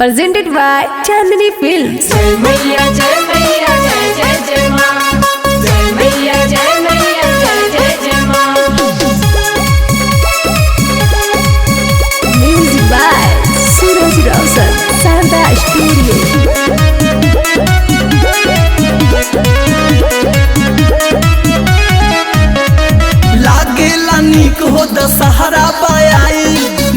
presented by Chandni Films. जय मैया जय मैया जय जय जय माँ। जय मैया जय मैया जय जय जय माँ। Music by Suraj Rawson, Sarda Studio. लागेला निक हो दशहरा पाई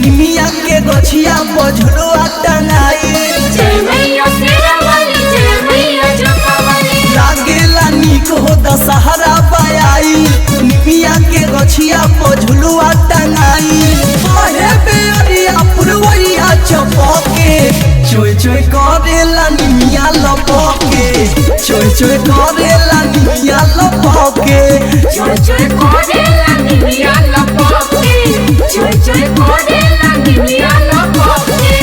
निमिया के गछिया बझलुआ टंगाई। जय मैया शेरा वाली जय मैया जोका वाली। लागेला निक हो दशहरा पाई निमिया के गछिया बझलुआ टंगाई। ओहे बेरिया पुरवैया चपके चोय चोय करेला निमिया लपके। चोय चोय करेला निमिया लपके। चोय चोय कोडेला निमिया लपके। चोय चोय कोडेला निमिया लपके।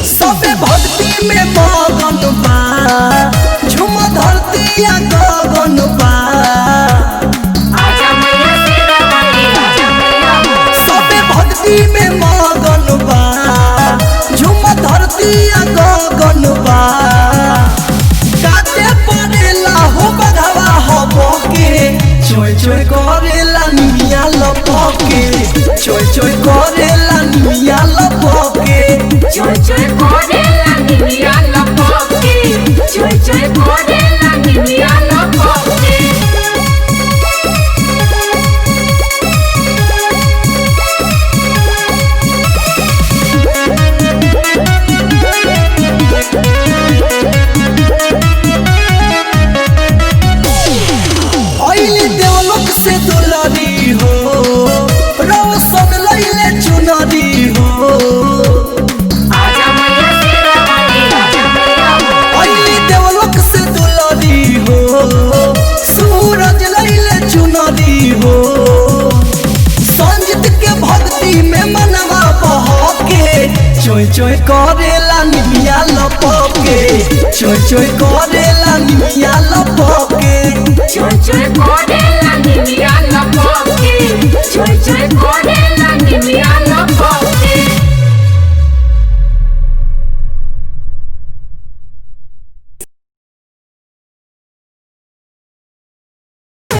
सबे भक्ति में मगन बा झूम धरती या गगन बा। आजा मैया शेरा वाली आजा मैया हो। सबे भक्ति में मगन बा झूम धरती या गगन बा। काटे पड़ेला हो बघवा हबके चोय चोय करेला निमिया लपके। चोय चोय करेला निमिया लपके। चोय चोय कोडेला निमिया लपके। चोय चोय कोडेला निमिया लपके। ओइली देवलोक से दुलारी हो रोशन लैले चुनरी हो। आजा मैया शेरा वाली आजा मैया हो। ओइली देवलोक से दुलारी हो सूरज लैले चुनरी हो। संजीत के भक्ति में मनवा बहके चोय चोय करेला निमिया लपके। चोय चोय करेला निमिया लपके। चोय चोय कोडेला निमिया लपके। चोय चोय कोडेला निमिया लपके।